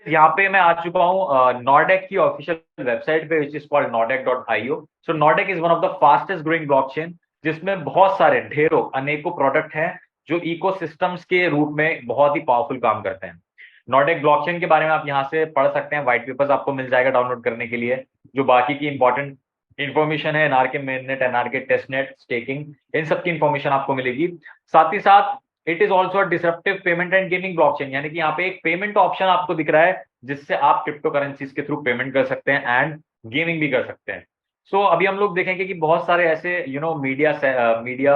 यहाँ पे मैं आ चुका हूँ नॉर्डेक की ऑफिशियल वेबसाइट पे, which is called nordic.io। So Nordek is one of the fastest growing blockchain, जिसमें बहुत सारे ढेरों अनेकों प्रोडक्ट हैं जो इकोसिस्टम्स के रूप में बहुत ही पावरफुल काम करते हैं। नॉर्डेक ब्लॉकचेन के बारे में आप यहाँ से पढ़ सकते हैं, व्हाइट पेपर्स आपको मिल जाएगा डाउनलोड करने के लिए। जो बाकी की इंपॉर्टेंट इन्फॉर्मेशन है, NRK mainnet, NRK testnet, staking, इन सब की इन्फॉर्मेशन आपको मिलेगी। साथ ही साथ it is also disruptive payment and gaming blockchain, यानी कि यहाँ पे एक पेमेंट ऑप्शन आपको दिख रहा है जिससे आप क्रिप्टो करेंसीज के थ्रू पेमेंट कर सकते हैं एंड गेमिंग भी कर सकते हैं। सो अभी हम लोग देखेंगे कि बहुत सारे ऐसे मीडिया मीडिया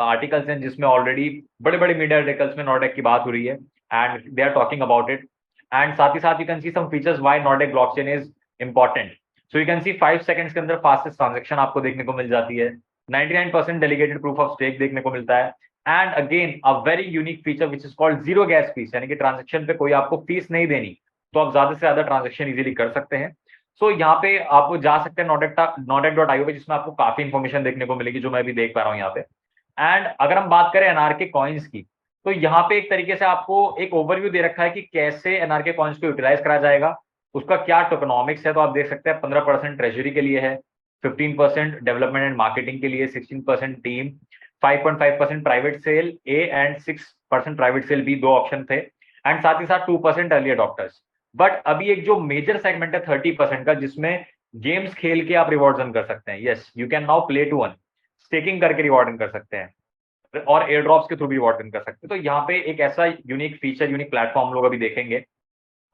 आर्टिकल्स हैं जिसमें ऑलरेडी बड़े बड़े मीडिया आर्टिकल्स में नॉर्डेक की बात हो रही है and they are talking about it. And साथ ही साथ you can see some features why Nordek blockchain is important. So you can see 5 seconds के अंदर फास्टेस्ट ट्रांजेक्शन आपको देखने को मिल जाती है, 99% डेलीगेटेड प्रूफ ऑफ स्टेक देखने को मिलता है, and again a very unique feature which is called zero gas fees, यानी कि ट्रांजेक्शन पे कोई आपको फीस नहीं देनी, तो आप ज्यादा से ज्यादा ट्रांजेक्शन इजीली कर सकते हैं। सो यहाँ पे आप जा सकते हैं नॉडेक.io पे, जिसमें आपको काफी इंफॉर्मेशन देखने को मिलेगी जो मैं भी देख पा रहा हूँ यहाँ पे। एंड अगर हम बात करें एनआरके कॉइन्स की, तो यहाँ पे एक तरीके से आपको एक ओवरव्यू दे रखा है कि कैसे एनआरके कॉइन्स को यूटिलाइज करा जाएगा, उसका क्या टोकनॉमिक्स है। तो आप देख सकते हैं 15% ट्रेजरी के लिए है, 15% डेवलपमेंट एंड मार्केटिंग के लिए, 16% team, 5.5% private sale A and 6% private sale B, दो ऑप्शन थे, एंड साथ ही साथ 2% अर्ली अडॉप्टर्स। बट अभी एक जो मेजर सेगमेंट है 30% का, जिसमें गेम्स खेल के आप रिवॉर्ड अर्न कर सकते हैं। Yes, you can now play to earn, staking करके रिवॉर्ड अर्न कर सकते हैं और एयर ड्रॉप्स के थ्रू भी रिवॉर्ड अर्न कर सकते हैं। तो यहाँ पे एक ऐसा यूनिक फीचर, यूनिक प्लेटफॉर्म हम लोग अभी देखेंगे।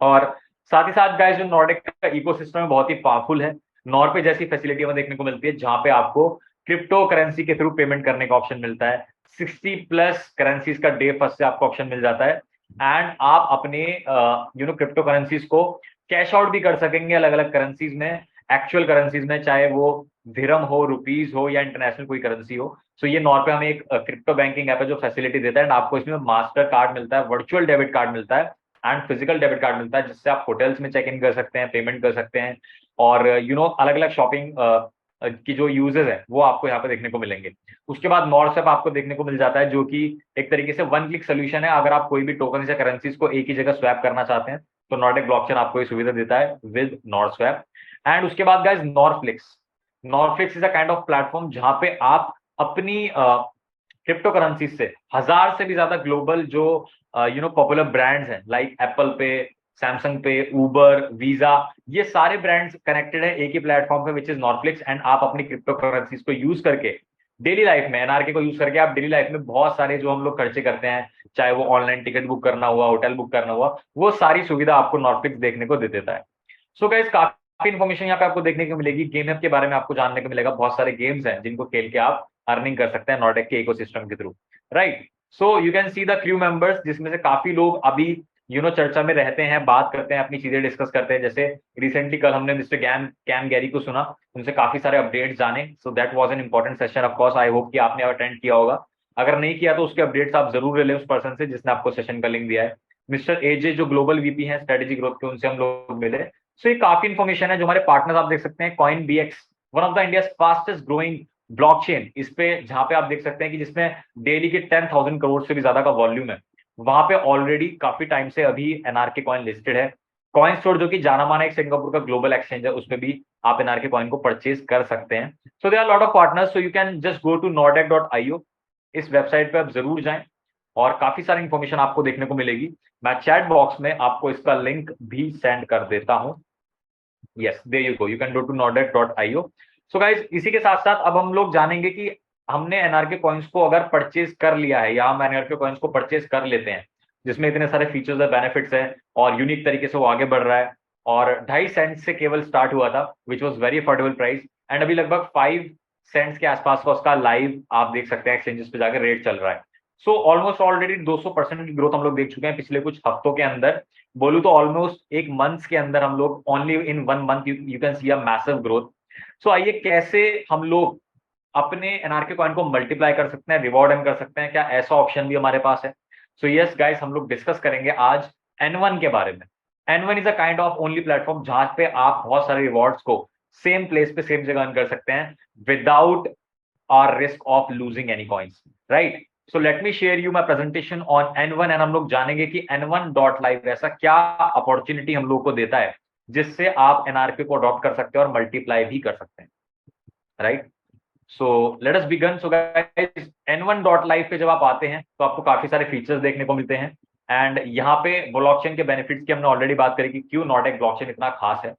और साथ ही साथ गाइस, जो नॉर्डिक का इकोसिस्टम है बहुत ही पावरफुल है। नॉर पे जैसी फैसिलिटी हमें देखने को मिलती है जहां पे आपको क्रिप्टो करेंसी के थ्रू पेमेंट करने का ऑप्शन मिलता है। 60+ करेंसीज का डे फर्स्ट से आपको ऑप्शन मिल जाता है, एंड आप अपने क्रिप्टो करेंसीज को कैश आउट भी कर सकेंगे अलग अलग करेंसीज में, एक्चुअल करेंसीज में, चाहे वो धिरम हो, रुपीज हो, या इंटरनेशनल कोई करेंसी हो। सो ये नॉर पे हमें एक क्रिप्टो बैंकिंग ऐप है जो फैसिलिटी देता है, एंड आपको इसमें मास्टर कार्ड मिलता है, वर्चुअल डेबिट कार्ड मिलता है एंड फिजिकल डेबिट कार्ड मिलता है, जिससे आप होटल्स में चेक इन कर सकते हैं, पेमेंट कर सकते हैं, और अलग अलग शॉपिंग की जो यूजेस है वो आपको यहाँ पे देखने को मिलेंगे। उसके बाद नॉर्सएप आपको देखने को मिल जाता है, जो कि एक तरीके से वन क्लिक सोल्यूशन है। अगर आप कोई भी टोकन या करेंसीज को एक ही जगह स्वैप करना चाहते हैं तो नॉर्डिक ब्लॉकचेन आपको ये सुविधा देता है विद नॉर्सवैप। एंड उसके बाद guys, Norflix. Norflix is a kind of platform जहां पे आप अपनी क्रिप्टो करेंसी से 1000 से भी ज्यादा ग्लोबल जो पॉपुलर ब्रांड्स हैं, लाइक एप्पल पे, सैमसंग पे, उबर, वीजा, ये सारे ब्रांड्स कनेक्टेड है एक ही प्लेटफॉर्म पे विच इज नॉरफ्लिक्स। एंड आप अपनी क्रिप्टो करेंसीज को यूज करके डेली लाइफ में, एनआरके को यूज करके आप डेली लाइफ में बहुत सारे जो हम लोग खर्चे करते हैं, चाहे वो ऑनलाइन टिकट बुक करना हुआ, होटल बुक करना हुआ, वो सारी सुविधा आपको नॉरफ्लिक्स देखने को दे देता है। सो गाइस, काफी इन्फॉर्मेशन यहाँ पे आपको देखने को मिलेगी। गेम ऐप के बारे में आपको जानने को मिलेगा, बहुत सारे गेम्स हैं जिनको खेल के आप अर्निंग कर सकते हैं नॉर्डेक के इकोसिस्टम के through, right. So you can see the crew members, जिसमें से काफी लोग अभी चर्चा में रहते हैं, बात करते हैं, अपनी चीजें डिस्कस करते हैं। जैसे रिसेंटली कल हमने मिस्टर कैम गैरी को सुना, उनसे काफी सारे अपडेट्स जाने। So that was an important session. Of course I hope कि आपने अटेंड किया होगा, अगर नहीं किया तो उसके अपडेट्स आप जरूर ले लें उस पर्सन से जिसने आपको सेशन का लिंक दिया है। मिस्टर एजे जो ग्लोबल वीपी हैं स्ट्रेटेजी ग्रोथ के, उनसे हम लोग मिले। सो ये काफी इन्फॉर्मेशन है। जो हमारे पार्टनर्स आप देख सकते हैं, coin B X, one of the India fastest growing blockchain, इस पे जहां पे आप देख सकते हैं कि जिसमें डेली के 10,000 करोड़ से भी ज्यादा का वॉल्यूम है, वहां पे ऑलरेडी काफी टाइम से अभी एनआरके कॉइन लिस्टेड है। कॉइन स्टोर जो कि जाना माना एक सिंगापुर का ग्लोबल एक्सचेंज है, उसमें भी आप एनआरके कॉइन को परचेज कर सकते हैं। So there are lot of partners, so you can just go to nordex.io, इस वेबसाइट पे आप जरूर जाएं और काफी सारी इंफॉर्मेशन आपको देखने को मिलेगी। मैं चैट बॉक्स में आपको इसका लिंक भी सेंड कर देता हूं। Yes, there you go, you can go to nordex.io। So guys, इसी के साथ साथ अब हम लोग जानेंगे कि हमने एनआरके कॉइन्स को अगर परचेज कर लिया है, या हम एनआरके कॉइन्स को परचेज कर लेते हैं जिसमें इतने सारे फीचर्स है, बेनिफिट्स है, और यूनिक तरीके से वो आगे बढ़ रहा है, और 2.5 सेंट से केवल स्टार्ट हुआ था, which was very affordable price, and अभी लगभग 5 सेंट्स के आसपास का उसका लाइव आप देख सकते हैं एक्सचेंजेस पे जाकर रेट चल रहा है। सो ऑलमोस्ट ऑलरेडी 200% की ग्रोथ हम लोग देख चुके हैं पिछले कुछ हफ्तों के अंदर। बोलू तो ऑलमोस्ट एक मंथ के अंदर हम लोग, only in 1 month you can see a massive growth. So आइए, कैसे हम लोग अपने एनआरके कॉइन को मल्टीप्लाई कर सकते हैं, रिवॉर्ड अर्न कर सकते हैं, क्या ऐसा ऑप्शन भी हमारे पास है? सो यस गाइस, हम लोग डिस्कस करेंगे आज एन1 के बारे में। N1 is a kind of only platform जहां पे आप बहुत सारे रिवॉर्ड्स को सेम प्लेस पे सेम जगह अर्न कर सकते हैं विदाउट और risk of losing any coins, right. So let me share you my presentation on N1 and हम लोग जानेंगे कि N1.live ऐसा क्या अपॉर्चुनिटी हम लोग को देता है जिससे आप एनआरके को अडॉप्ट कर सकते हैं और मल्टीप्लाई भी कर सकते हैं, right. So let us begin. So guys, N1.live पे जब आप आते हैं तो आपको काफी सारे फीचर्स देखने को मिलते हैं एंड यहाँ पे ब्लॉकचेन के बेनिफिट्स की हमने ऑलरेडी बात करी कि क्यों नॉर्डेक ब्लॉकचेन इतना खास है।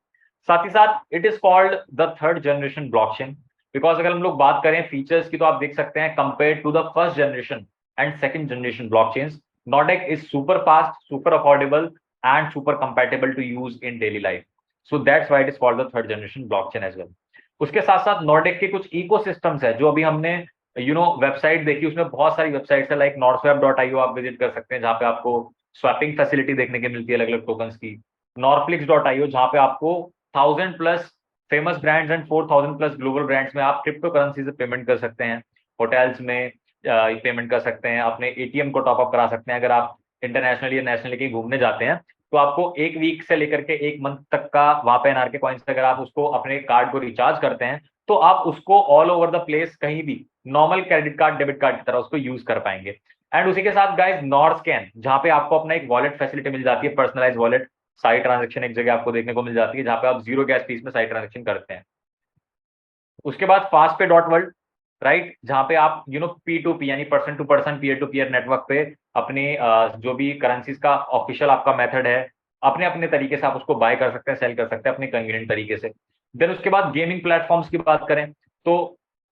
साथ ही साथ it is called the third generation blockchain because अगर हम लोग बात करें फीचर्स की तो आप देख सकते हैं compare to the first generation and second generation blockchains, Nordek is super fast, super affordable and super compatible to use in daily life. So that's why it is called the third generation blockchain as well. उसके साथ साथ नॉर्डेक के कुछ ecosystems है जो अभी हमने website देखी, उसमें बहुत सारी वेबसाइट्स है लाइक nordswap.io आप विजिट कर सकते हैं जहां पे आपको स्वैपिंग फैसिलिटी देखने को मिलती है अलग अलग टोकन्स की। norflix.io जहां पे आपको 1000+ famous brands and 4000+ global brands में आप क्रिप्टो करेंसी से पेमेंट कर सकते हैं, होटल्स में पेमेंट कर सकते हैं, अपने एटीएम को टॉपअप करा सकते हैं। अगर आप इंटरनेशनली या नेशनली कहीं घूमने जाते हैं तो आपको एक वीक से लेकर के एक मंथ तक का वहां पे एनआरके कॉइन्स, अगर आप उसको अपने कार्ड को रिचार्ज करते हैं तो आप उसको ऑल ओवर द प्लेस कहीं भी normal credit card debit card की तरह उसको यूज कर पाएंगे। एंड उसी के साथ गाइस नॉर्स्कैन जहां पे आपको अपना एक वॉलेट फैसिलिटी मिल जाती है, पर्सनलाइज वॉलेट, साई ट्रांजेक्शन एक जगह आपको देखने को मिल जाती है जहां पे आप जीरो गैस फीस में साई ट्रांजेक्शन करते हैं। उसके बाद फास्ट पे डॉट वर्ल्ड, राइट, जहां पे आप P2P यानी person to person, peer to peer network पे अपने जो भी करेंसीज का ऑफिशियल आपका मेथड है अपने अपने तरीके से आप उसको बाय कर सकते हैं, सेल कर सकते हैं अपने कन्वीनियंट तरीके से। देन उसके बाद गेमिंग प्लेटफॉर्म्स की बात करें तो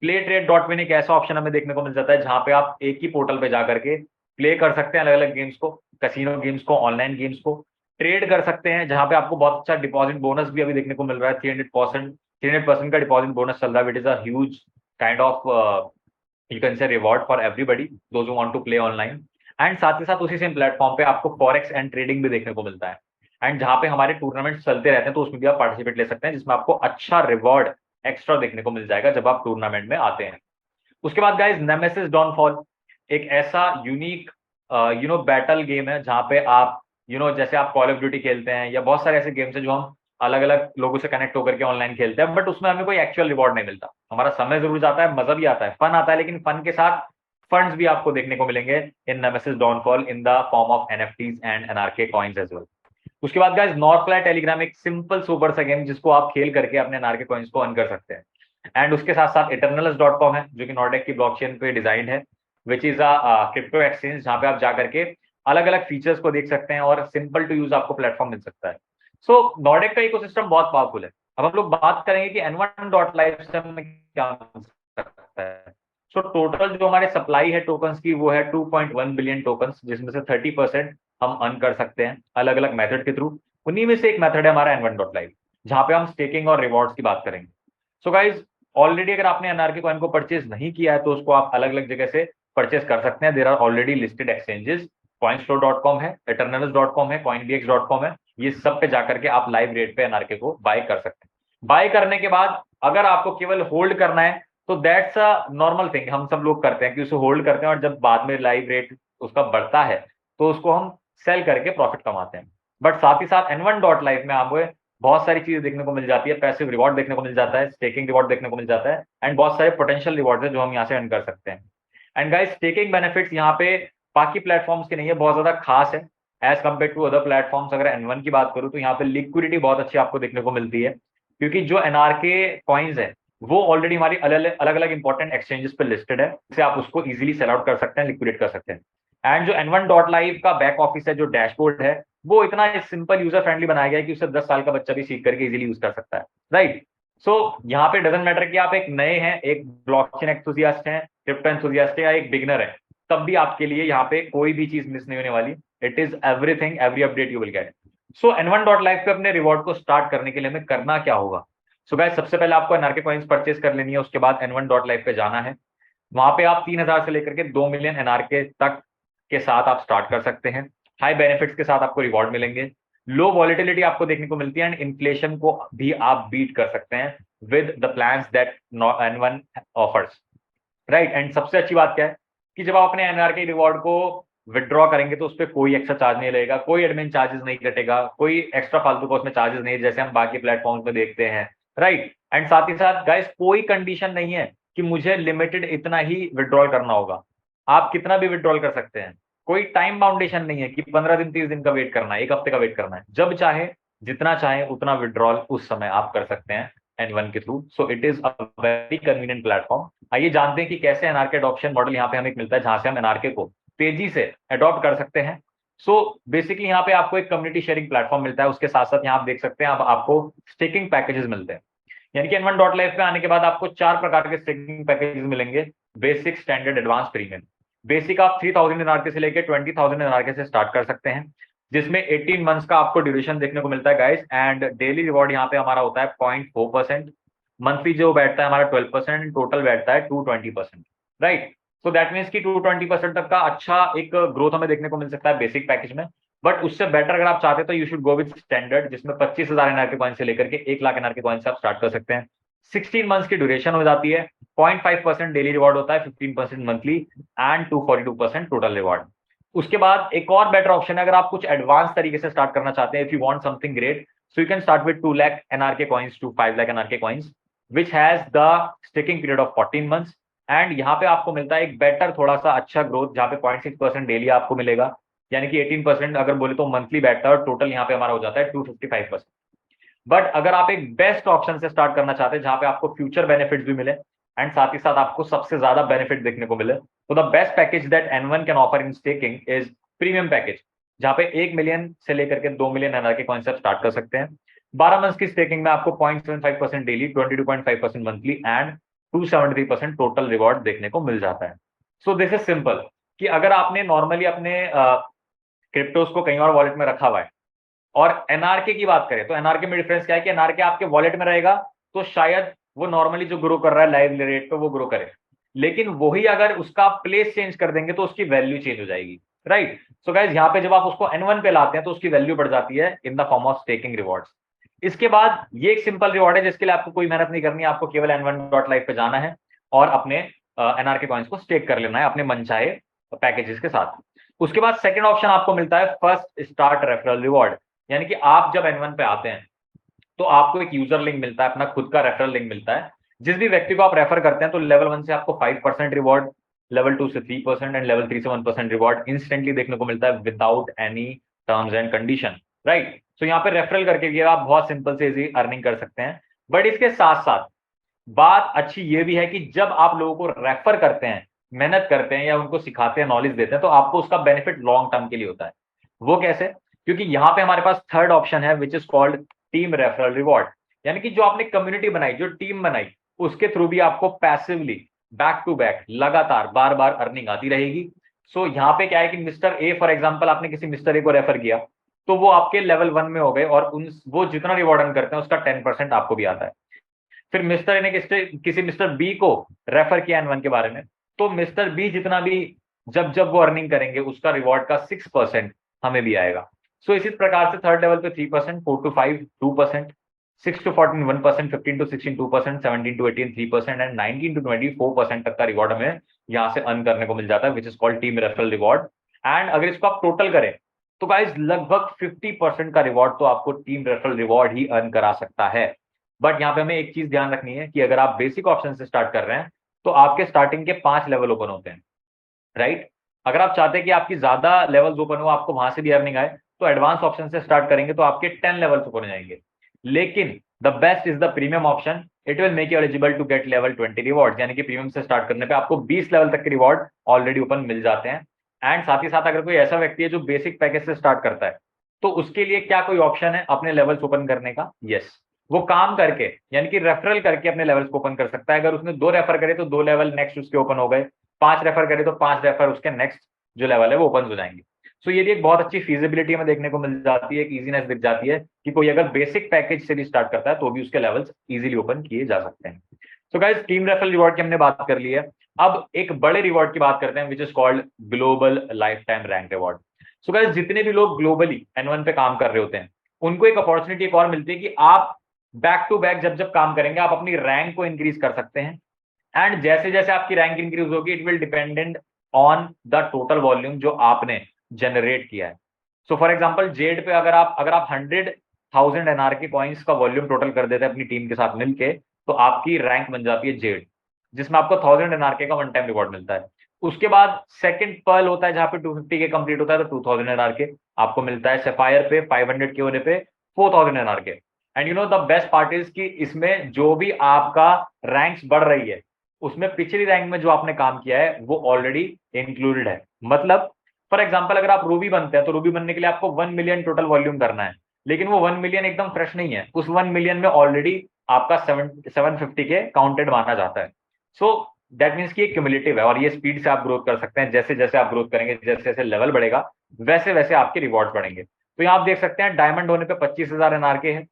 प्ले ट्रेड डॉट विन एक ऐसा ऑप्शन हमें देखने को मिल जाता है जहां पे आप एक ही पोर्टल पे जाकर के प्ले कर सकते हैं अलग अलग गेम्स को, कैसीनो गेम्स को, ऑनलाइन गेम्स को ट्रेड कर सकते हैं, जहां पे आपको बहुत अच्छा डिपॉजिट बोनस भी अभी देखने को मिल रहा है। 300% का डिपॉजिट बोनस चल रहा है, which is a huge kind of you can say reward for everybody those who want to play online. And साथ ही साथ उसी सेम प्लेटफॉर्म पे आपको फॉरेक्स एंड ट्रेडिंग भी देखने को मिलता है एंड जहां पे हमारे टूर्नामेंट्स चलते रहते हैं तो उसमें भी आप पार्टिसिपेट ले सकते हैं जिसमें आपको अच्छा रिवॉर्ड एक्स्ट्रा देखने को मिल जाएगा जब आप टूर्नामेंट में आते हैं। उसके बाद गाइस नेमेसिस डॉनफॉल एक ऐसा यूनिक बैटल गेम है जहां पे आप जैसे आप कॉल ऑफ ड्यूटी खेलते हैं या बहुत सारे ऐसे गेम्स हैं जो हम अलग अलग लोगों से कनेक्ट होकर के ऑनलाइन खेलते हैं, बट उसमें हमें कोई एक्चुअल रिवॉर्ड नहीं मिलता। हमारा समय जरूर जाता है, मजा भी आता है, फन आता है, लेकिन फन के साथ फंड्स भी आपको देखने को मिलेंगे in nemesis downfall in the form of NFTs and NRK coins as well. उसके बाद गाइस नॉर्फ्लाई टेलीग्राम एक सिंपल सुपर सा गेम जिसको आप खेल करके अपने एनआरके कॉइन्स को अर्न कर सकते हैं। एंड उसके साथ साथ eternals.com है जो कि नॉर्डेक की ब्लॉकचेन पे डिजाइन है, which is a crypto exchange जहां पे आप जाकर के अलग अलग फीचर्स को देख सकते हैं और सिंपल टू यूज आपको प्लेटफॉर्म मिल सकता है। सो नॉर्डेक का इकोसिस्टम बहुत पावरफुल है। अब हम लोग बात करेंगे कि N1.live से हमें क्या मिल सकता है। सो टोटल जो हमारे सप्लाई है टोकन्स की वो है 2.1 बिलियन टोकन्स, जिसमें से 30% हम अर्न कर सकते हैं अलग अलग मेथड के थ्रू। उन्हीं में से एक मेथड है हमारा N1.live जहां पे हम स्टेकिंग और रिवॉर्ड्स की बात करेंगे। सो गाइज ऑलरेडी अगर आपने एनआरके कॉइन को परचेज नहीं किया है तो उसको आप अलग अलग जगह से परचेज कर सकते हैं। There are already listed exchanges, coinstore.com है, eternals.com है, coinbx.com है, ये सब पे जाकर के आप लाइव रेट पे एनआरके को बाय कर सकते हैं। बाय करने के बाद अगर आपको केवल होल्ड करना है तो दैट्स अ नॉर्मल थिंग, हम सब लोग करते हैं कि उसे होल्ड करते हैं और जब बाद में लाइव रेट उसका बढ़ता है तो उसको हम सेल करके प्रॉफिट कमाते हैं। बट साथ ही साथ N1.live में आपको बहुत सारी चीजें देखने को मिल जाती है, पैसिव रिवॉर्ड देखने को मिल जाता है, स्टेकिंग रिवॉर्ड देखने को मिल जाता है एंड बहुत सारे पोटेंशियल रिवॉर्ड है जो हम यहाँ से अर्न कर सकते हैं। एंड गाइस स्टेकिंग बेनिफिट्स यहाँ पे बाकी प्लेटफॉर्म्स के नहीं है, बहुत ज्यादा खास है as compare to other platforms. अगर N1 की बात करूँ तो यहाँ पे लिक्विडिटी बहुत अच्छी आपको देखने को मिलती है क्योंकि जो एनआरके कॉइन्स है वो ऑलरेडी हमारी अलग अलग इंपॉर्टेंट एक्सचेंजेस पे लिस्टेड है, जिससे आप उसको इजीली सेल आउट कर सकते हैं, लिक्विडेट कर सकते हैं। एंड जो N1.live का बैक ऑफिस है, जो डैशबोर्ड है, वो इतना सिंपल यूजर फ्रेंडली बनाया गया है कि उसे 10 साल का बच्चा भी सीख करके इजीली यूज कर सकता है, राइट। सो यहाँ पे डजंट मैटर कि आप एक नए हैं, एक ब्लॉकचेन एंथुसियास्ट हैं, क्रिप्टो एंथुसियास्ट है या एक बिगनर है, तब भी आपके लिए यहाँ पे कोई भी चीज मिस नहीं होने वाली। It is everything, every update you will get. So N1.live पे अपने रिवॉर्ड को स्टार्ट करने के लिए हमें करना क्या होगा। सो गाइस सबसे पहले आपको एनआरके कॉइन्स परचेज कर लेनी है, उसके बाद N1.live पे जाना है। वहां पे आप 3000 से लेकर के 2 मिलियन एनआरके तक के साथ आप स्टार्ट कर सकते हैं। हाई बेनिफिट्स के साथ आपको रिवॉर्ड मिलेंगे, लो वॉलिटिलिटी आपको देखने को मिलती है एंड इन्फ्लेशन को भी आप बीट कर सकते हैं with the plans that N1 offers, right. And सबसे अच्छी बात क्या है कि जब आप अपने एनआरके रिवॉर्ड को विड्रॉ करेंगे तो उस पर कोई एक्स्ट्रा चार्ज नहीं लगेगा, कोई एडमिन चार्जेस नहीं कटेगा, कोई एक्स्ट्रा फालतू का उसमें चार्जेस नहीं जैसे हम बाकी प्लेटफॉर्म्स में देखते हैं, राइट। एंड साथ ही साथ गाइस कोई कंडीशन नहीं है कि मुझे लिमिटेड इतना ही विड्रॉल करना होगा। आप कितना भी विड्रॉल कर सकते हैं, कोई टाइम बाउंडेशन नहीं है कि 15 दिन 30 दिन का वेट करना है, एक हफ्ते का वेट करना है, जब चाहे जितना चाहे उतना विड्रॉल उस समय आप कर सकते हैं N1 के through. So it is a very convenient platform. आइए जानते हैं कि कैसे एनआरके अडॉप्शन मॉडल यहाँ पे हमें मिलता है, जहां से हम एनआरके को तेजी से अडॉप्ट कर सकते हैं। सो बेसिकली यहाँ पे आपको एक कम्युनिटी शेयरिंग प्लेटफॉर्म मिलता है, उसके साथ साथ यहाँ आप देख सकते हैं आपको स्टेकिंग पैकेजेस मिलते हैं। यानी कि N1.life पे आने के बाद आपको 4 प्रकार के स्टेकिंग पैकेजेस मिलेंगे, basic, standard, advance, premium. Basic आप 3000 एनआरके से लेकर 20,000 एनआरके से स्टार्ट कर सकते हैं, जिसमें 18 मंथ्स का आपको ड्यूरेशन देखने को मिलता है गाइस। एंड डेली रिवॉर्ड यहाँ पे हमारा होता है 0.4%, मंथली जो बैठता है हमारा 12%, टोटल बैठता है 220%, राइट। सो दैट मीन्स कि 220% तक का अच्छा एक ग्रोथ हमें देखने को मिल सकता है बेसिक पैकेज में। बट उससे बेटर अगर आप चाहते हैं तो you should go with standard, जिसमें 25,000 एनआरके कॉइन से लेकर के 1 लाख एनआरके कॉइन से आप स्टार्ट कर सकते हैं। 16 मंथ्स की ड्यूरेशन हो जाती है, 0.5% डेली रिवॉर्ड होता है, 15% मंथली एंड 242% टोटल रिवॉर्ड। उसके बाद एक और बेटर ऑप्शन है, अगर आप कुछ एडवांस तरीके से स्टार्ट करना चाहते हैं, if you want something great, so you can start with 2 lakh NRK coins to 5 lakh NRK coins, which has the sticking period of 14 months. And यहाँ पे आपको मिलता है एक बेटर थोड़ा सा अच्छा ग्रोथ, जहाँ पे 0.6% डेली आपको मिलेगा, यानी कि 18% अगर बोले तो मंथली बैठता है, और टोटल यहाँ पे हमारा हो जाता है 255%। बट अगर आप एक बेस्ट ऑप्शन से स्टार्ट करना चाहते हैं, जहां पे आपको फ्यूचर बेनिफिट्स भी मिले एंड साथ ही साथ आपको सबसे ज्यादा बेनिफिट देखने को मिले, तो the best package that N1 can offer in staking is premium package, जहां पे 1 मिलियन से लेकर के 2 मिलियन एनआरके कॉइंस आप स्टार्ट कर सकते हैं। 12 मंथ्स की स्टेकिंग में आपको 0.75% daily, 22.5% monthly and 273% total reward देखने को मिल जाता है। सो दिस इज सिंपल कि अगर आपने नॉर्मली अपने क्रिप्टोस को कहीं और वॉलेट में रखा हुआ है, और एनआरके की बात करें तो एनआरके में डिफरेंस क्या है कि एनआरके आपके वॉलेट में रहेगा तो शायद वो नॉर्मली जो ग्रो कर रहा है लाइव रेट पे वो ग्रो करे, लेकिन वही अगर उसका प्लेस चेंज कर देंगे तो उसकी वैल्यू चेंज हो जाएगी, राइट। सो गाइस यहाँ पे जब आप उसको N1 पे लाते हैं तो उसकी वैल्यू बढ़ जाती है इन the form of staking rewards. इसके बाद ये एक सिंपल रिवॉर्ड है जिसके लिए आपको कोई मेहनत नहीं करनी है, आपको केवल N1.life पे जाना है और अपने एनआरके कॉइंस को स्टेक कर लेना है अपने मनचाहे पैकेजेस के साथ। उसके बाद सेकंड ऑप्शन आपको मिलता है फर्स्ट स्टार्ट रेफरल रिवॉर्ड, यानी कि आप जब N1 पे आते हैं तो आपको एक यूजर लिंक मिलता है, अपना खुद का रेफरल लिंक मिलता है। जिस भी व्यक्ति को आप रेफर करते हैं तो लेवल 1 से आपको 5% रिवॉर्ड, लेवल 2 से 3% एंड लेवल 3 से 1% रिवॉर्ड इंस्टेंटली देखने को मिलता है without any terms and condition, right. So यहाँ पे रेफरल करके भी आप बहुत सिंपल से इजी अर्निंग कर सकते हैं। बट इसके साथ साथ बात अच्छी ये भी है कि जब आप लोगों को रेफर करते हैं, मेहनत करते हैं या उनको सिखाते हैं, नॉलेज देते हैं, तो आपको उसका बेनिफिट लॉन्ग टर्म के लिए होता है। वो कैसे? क्योंकि यहाँ पे हमारे पास थर्ड ऑप्शन है which is called team referral reward, यानी कि जो आपने कम्युनिटी बनाई, जो टीम बनाई, उसके थ्रू भी आपको पैसिवली बैक टू बैक लगातार बार बार अर्निंग आती रहेगी। सो यहाँ पे क्या है कि मिस्टर ए फॉर एग्जाम्पल, आपने किसी मिस्टर ए को रेफर किया तो वो आपके लेवल 1 में हो गए और उन वो जितना रिवॉर्ड अर्न करते हैं उसका 10% आपको भी आता है। फिर मिस्टर ए ने किसी मिस्टर बी को रेफर किया N1 के बारे में, तो मिस्टर बी जितना भी जब जब वो अर्निंग करेंगे उसका रिवॉर्ड का 6% हमें भी आएगा। सो इसी प्रकार से थर्ड लेवल पे 3%, 4 to 5 2%, 6 to 14 1%, 15 to 16 2%, 17 to 18 3% and 19 to 24% तक का रिवॉर्ड हमें यहाँ से अर्न करने को मिल जाता है, which is called team referral reward. And अगर इसको आप टोटल करें तो गाइस लगभग 50% का रिवॉर्ड तो आपको टीम रेफरल रिवॉर्ड ही अर्न करा सकता है। बट यहाँ पे हमें एक चीज ध्यान रखनी है कि अगर आप बेसिक ऑप्शन से स्टार्ट कर रहे हैं तो आपके स्टार्टिंग के 5 लेवल ओपन होते हैं, राइट। अगर आप चाहते हैं कि आपकी ज्यादा लेवल्स ओपन हो, आपको वहां से भी अर्निंग आए, तो एडवांस ऑप्शन से स्टार्ट करेंगे तो आपके 10 लेवल्स ओपन हो जाएंगे। लेकिन the best is the premium option, it will make you eligible to get level 20 reward, यानी कि प्रीमियम से स्टार्ट करने पे आपको 20 लेवल तक के रिवॉर्ड ऑलरेडी ओपन मिल जाते हैं। एंड साथ ही साथ अगर कोई ऐसा व्यक्ति है जो बेसिक पैकेज से स्टार्ट करता है तो उसके लिए क्या कोई ऑप्शन है अपने लेवल्स ओपन करने का? यस, वो काम करके यानी कि रेफरल करके अपने लेवल्स को ओपन कर सकता है। अगर उसने 2 रेफर करे तो 2 लेवल नेक्स्ट उसके ओपन हो गए, 5 रेफर करे तो 5 रेफर उसके नेक्स्ट जो लेवल है वो ओपन हो जाएंगे। सो ये भी एक बहुत अच्छी फीजिबिलिटी हमें देखने को मिल जाती है, एक इजीनेस दिख जाती है कि कोई अगर बेसिक पैकेज से भी स्टार्ट करता है तो भी उसके लेवल्स इजीली ओपन किए जा सकते हैं। So guys, team referral reward की हमने बात कर ली है। अब एक बड़े रिवॉर्ड की बात करते हैं विच is called global life time rank reward. So guys, जितने भी लोग ग्लोबली N1 पे काम कर रहे होते हैं उनको एक अपॉर्चुनिटी एक और मिलती है कि आप बैक टू बैक जब जब काम करेंगे आप अपनी रैंक को इंक्रीज कर सकते हैं। एंड जैसे जैसे आपकी रैंक इंक्रीज होगी it will dependent on the total volume जो आपने जनरेट किया है। सो फॉर एग्जांपल जेड पे अगर आप 100,000 एनआरके कॉइंस का वॉल्यूम टोटल कर देते हैं अपनी टीम के साथ मिलके, तो आपकी रैंक बन जाती है जेड, जिसमें आपको 1000 एनआरके का वन टाइम रिवॉर्ड मिलता है। उसके बाद सेकंड पर्ल होता है जहां पे 250 के कंप्लीट होता है तो 2000 एनआर के आपको मिलता है। सेफायर पे 500 के होने पे 4000 एनआर के। And you know the best part is कि इसमें जो भी आपका रैंक्स बढ़ रही है उसमें पिछली रैंक में जो आपने काम किया है वो ऑलरेडी इंक्लूडेड है। मतलब फॉर एग्जाम्पल अगर आप रूबी बनते हैं तो रूबी बनने के लिए आपको 1 मिलियन टोटल वॉल्यूम करना है, लेकिन वो 1 मिलियन एकदम फ्रेश नहीं है, उस 1 मिलियन में ऑलरेडी आपका 750 के काउंटेड माना जाता है। सो दैट मीन्स कि ये क्यूमुलेटिव है और ये स्पीड से आप ग्रोथ कर सकते हैं। जैसे जैसे आप ग्रोथ करेंगे, जैसे जैसे लेवल बढ़ेगा वैसे वैसे आपके रिवॉर्ड बढ़ेंगे। तो यहाँ आप देख सकते हैं डायमंड होने पे 25,000 एनआर के है,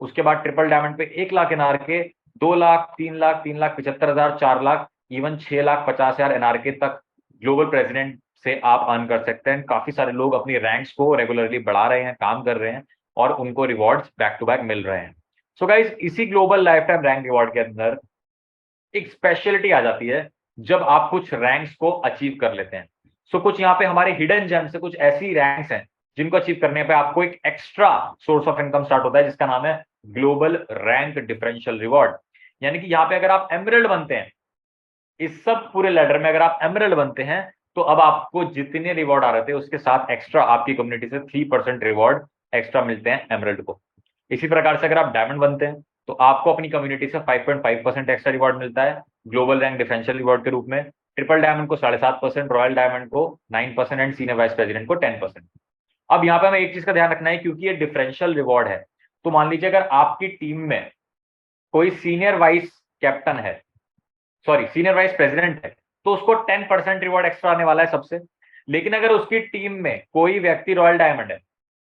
उसके बाद ट्रिपल डायमंड पे 1 लाख एनआर के, 2 लाख, 3 लाख, 3,75,000, 4 लाख, इवन 6,50,000 एनआर के तक ग्लोबल प्रेसिडेंट से आप अर्न कर सकते हैं। काफी सारे लोग अपनी रैंक्स को रेगुलरली बढ़ा रहे हैं, काम कर रहे हैं और उनको रिवॉर्ड्स बैक टू बैक मिल रहे हैं। सो गाइस इसी global life time rank reward के अंदर एक स्पेशलिटी आ जाती है जब आप कुछ रैंक्स को अचीव कर लेते हैं। सो कुछ यहाँ पे हमारे हिडन जेम्स से कुछ ऐसी रैंक्स हैं जिनको अचीव करने पे आपको एक extra source of income start होता है जिसका नाम है ग्लोबल रैंक डिफरेंशियल रिवॉर्ड। यानी कि यहाँ पे अगर आप एमरल्ड बनते हैं, इस सब पूरे लेडर में अगर आप एमरल्ड बनते हैं तो अब आपको जितने रिवॉर्ड आ रहे थे उसके साथ एक्स्ट्रा आपकी कम्युनिटी से 3% रिवॉर्ड एक्स्ट्रा मिलते हैं एमरल्ड को। इसी प्रकार से अगर आप डायमंड बनते हैं तो आपको अपनी कम्युनिटी से 5.5% एक्स्ट्रा रिवॉर्ड मिलता है ग्लोबल रैंक डिफरेंशियल रिवॉर्ड के रूप में। ट्रिपल डायमंड को 7.5%, रॉयल डायमंड को 9% एंड सीनियर वाइस प्रेसिडेंट को 10%। अब यहाँ पे हमें एक चीज का ध्यान रखना है क्योंकि ये डिफरेंशियल रिवॉर्ड है, तो मान लीजिए अगर आपकी टीम में कोई सीनियर वाइस कैप्टन है, सॉरी सीनियर वाइस प्रेसिडेंट है, तो उसको 10% रिवॉर्ड एक्स्ट्रा आने वाला है सबसे। लेकिन अगर उसकी टीम में कोई व्यक्ति रॉयल डायमंड है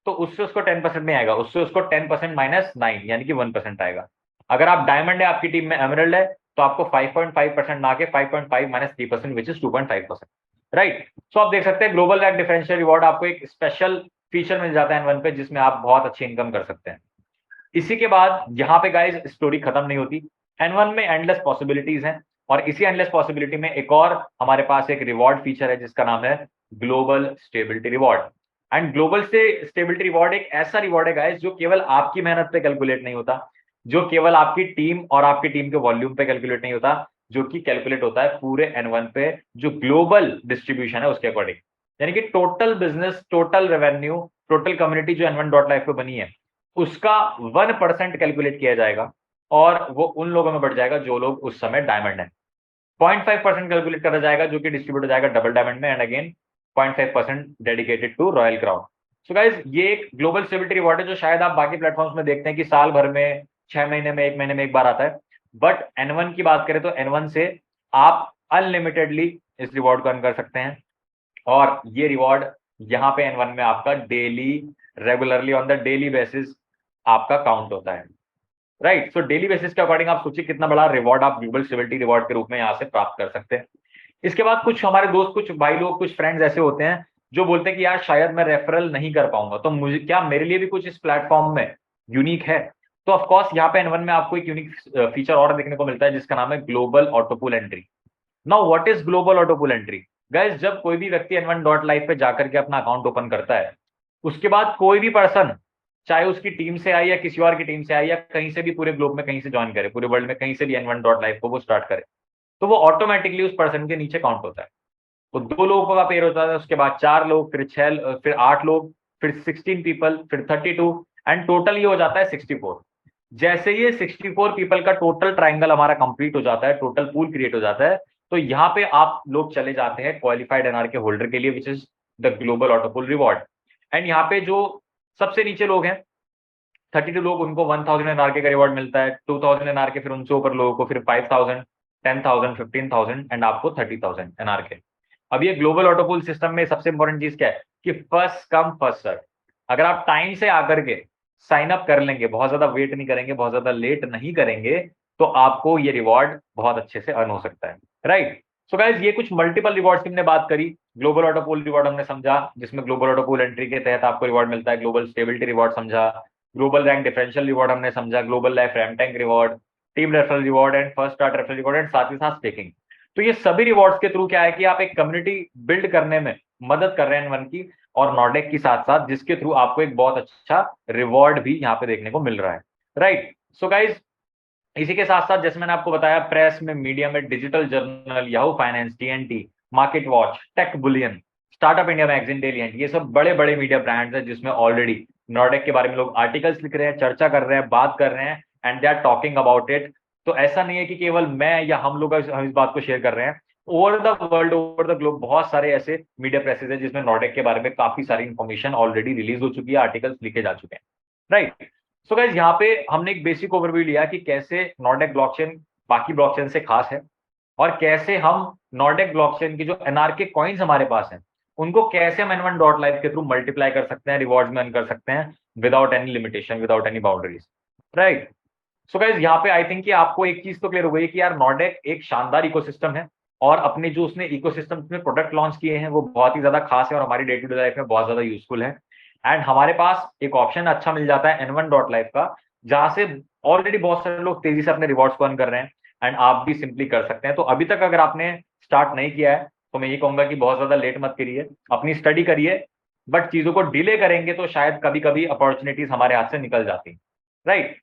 तो उससे उसको 10% नहीं आएगा, उससे उसको 10% -9 यानी कि 1% आएगा। अगर आप डायमंड है, आपकी टीम में एमरल्ड है, तो आपको 5.5% ना के 5.5 -3% विच इज 2.5%। राइट। सो आप देख सकते हैं ग्लोबल रैंक डिफरेंशियल रिवॉर्ड आपको एक स्पेशल फीचर मिल जाता है एन वन पे जिसमें आप बहुत अच्छी इनकम कर सकते हैं। इसी के बाद यहाँ पे गाइस स्टोरी खत्म नहीं होती। N1 में एंडलेस पॉसिबिलिटीज हैं और इसी एंडलेस पॉसिबिलिटी में एक और हमारे पास एक रिवॉर्ड फीचर है जिसका नाम है global stability reward. And global से स्टेबिलिटी रिवॉर्ड एक ऐसा रिवॉर्ड है गाइस जो केवल आपकी मेहनत पे कैलकुलेट नहीं होता, जो केवल आपकी टीम और आपकी टीम के वॉल्यूम पे कैलकुलेट नहीं होता, जो कि कैलकुलेट होता है पूरे N1 पे जो ग्लोबल डिस्ट्रीब्यूशन है उसके अकॉर्डिंग। यानी कि total business, total revenue, total community जो N1.life पे बनी है उसका 1% कैलकुलेट किया जाएगा और वो उन लोगों में बढ़ जाएगा जो लोग उस समय डायमंड है। 0.5% कैलकुलेट करा जाएगा जो कि डिस्ट्रीब्यूट हो जाएगा डबल डायमंड में, and again 0.5% dedicated to royal crown. So guys ये एक ग्लोबल स्टेबिलिटी रिवॉर्ड है जो शायद आप बाकी प्लेटफॉर्म्स में देखते हैं कि साल भर में, 6 महीने में, 1 महीने में एक बार आता है। बट N1 की बात करें तो N1 से आप अनलिमिटेडली इस रिवॉर्ड को अर्न कर सकते हैं और ये रिवॉर्ड यहाँ पे N1 में आपका daily, regularly on the daily basis आपका काउंट होता है। राइट। सो डेली बेसिस के अकॉर्डिंग आप सोचिए कितना बड़ा रिवॉर्ड आप ग्लोबल स्टेबिलिटी रिवॉर्ड के रूप में यहाँ से प्राप्त कर सकते हैं। इसके बाद कुछ हमारे दोस्त, कुछ भाई लोग, कुछ फ्रेंड्स ऐसे होते हैं जो बोलते हैं कि यार शायद मैं रेफरल नहीं कर पाऊंगा, तो मुझे क्या, मेरे लिए भी कुछ इस प्लेटफॉर्म में यूनिक है? तो ऑफकोर्स यहाँ पे N1 में आपको एक यूनिक फीचर और देखने को मिलता है जिसका नाम है global autopool entry. Now what is global autopool entry? Guys जब कोई भी व्यक्ति N1.life पे जाकर के अपना अकाउंट ओपन करता है, उसके बाद कोई भी पर्सन, चाहे उसकी टीम से आई या किसी और की टीम से आई या कहीं से भी पूरे ग्लोब में कहीं से ज्वाइन करे, पूरे वर्ल्ड में कहीं से भी N1.life को वो स्टार्ट करे, तो वो ऑटोमेटिकली उस पर्सन के नीचे काउंट होता है। तो 2 लोगों का पेयर होता है, उसके बाद 4 लोग, फिर 6, फिर 8 लोग, फिर 16 पीपल, फिर 32, एंड टोटल ये हो जाता है 64। जैसे ये 64 पीपल का टोटल ट्राइंगल हमारा कंप्लीट हो जाता है, टोटल पूल क्रिएट हो जाता है, तो यहाँ पे आप लोग चले जाते हैं क्वालिफाइड एनआर के होल्डर के लिए which is the global autopool reward. And यहाँ पे जो सबसे नीचे लोग हैं 32 लोग, उनको 1000 एनआर के का रिवॉर्ड मिलता है, 2000 एनआर के, फिर उनसे ऊपर लोगों को फिर 5000, 10,000, 15,000 एंड आपको 30,000 एनआर के। अब ये ग्लोबल ऑटोपूल सिस्टम में सबसे इंपॉर्टेंट चीज क्या है कि फर्स्ट कम फर्स्ट सर्व। अगर आप टाइम से आकर के साइन अप कर लेंगे, बहुत ज्यादा वेट नहीं करेंगे, बहुत ज्यादा लेट नहीं करेंगे, तो आपको ये रिवॉर्ड बहुत अच्छे से अर्न हो सकता है। राइट। सो गाइज ये कुछ मल्टीपल रिवॉर्ड्स की हमने बात करी। ग्लोबल ऑटोपूल रिवॉर्ड हमने समझा जिसमें ग्लोबल ऑटोपूल एंट्री के तहत आपको रिवॉर्ड मिलता है, ग्लोबल स्टेबिलिटी रिवॉर्ड समझा, ग्लोबल रैंक डिफरेंशियल रिवॉर्ड हमने समझा, global life rank tank reward, team referral reward and first start referral reward and साथ ही साथ स्टेकिंग। तो ये सभी रिवॉर्ड्स के थ्रू क्या है कि आप एक कम्युनिटी बिल्ड करने में मदद कर रहे हैं N1 की और नॉर्डेक की साथ साथ, जिसके थ्रू आपको एक बहुत अच्छा रिवॉर्ड भी यहाँ पे देखने को मिल रहा है। राइट। सो गाइज इसी के साथ साथ जैसे मैंने आपको बताया, प्रेस में, मीडिया में, digital journal, Yahoo finance, TNT, market watch, tech bullion, startup India magazine, डेलिएंट, ये सब बड़े बड़े मीडिया ब्रांड्स हैं जिसमें ऑलरेडी नॉर्डेक के बारे में लोग आर्टिकल्स लिख रहे हैं, चर्चा कर रहे हैं, बात कर रहे हैं, and they are talking about it. तो ऐसा नहीं है कि केवल मैं या हम लोग हम इस बात को शेयर कर रहे हैं। Over the world, over the globe बहुत सारे ऐसे मीडिया प्रेसेज है जिसमें नॉर्डेक के बारे में काफी सारी इंफॉर्मेशन ऑलरेडी रिलीज हो चुकी है, आर्टिकल्स लिखे जा चुके हैं, राइट। सो गाइस, यहाँ पे हमने एक बेसिक ओवरव्यू लिया कि कैसे नॉर्डेक ब्लॉकचेन बाकी ब्लॉकचेन से खास है, और कैसे हम नॉर्डेक ब्लॉकचेन की जो एनआरके कॉइन्स हमारे पास हैं उनको कैसे हम N1 डॉट लाइफ के थ्रू मल्टीप्लाई कर सकते हैं, रिवॉर्ड्स में अर्न कर सकते हैं, without any limitation, without any boundaries, right. So guys, यहाँ पे आई थिंक कि आपको एक चीज तो क्लियर हो गई कि यार नॉर्डेक एक शानदार इकोसिस्टम है, और अपने जो उसने इकोसिस्टम में प्रोडक्ट लॉन्च किए हैं वो बहुत ही ज्यादा खास है और हमारी डे टू डे लाइफ में बहुत ज्यादा यूजफुल है। एंड हमारे पास एक ऑप्शन अच्छा मिल जाता है N1 डॉट लाइफ का, जहां से ऑलरेडी बहुत सारे लोग तेजी से अपने रिवॉर्ड्स को अर्न कर रहे हैं, एंड आप भी सिंपली कर सकते हैं। तो अभी तक अगर आपने स्टार्ट नहीं किया है तो मैं ये कहूंगा कि बहुत ज्यादा लेट मत करिए, अपनी स्टडी करिए, बट चीजों को डिले करेंगे तो शायद कभी कभी अपॉर्चुनिटीज हमारे हाथ से निकल जाती, राइट।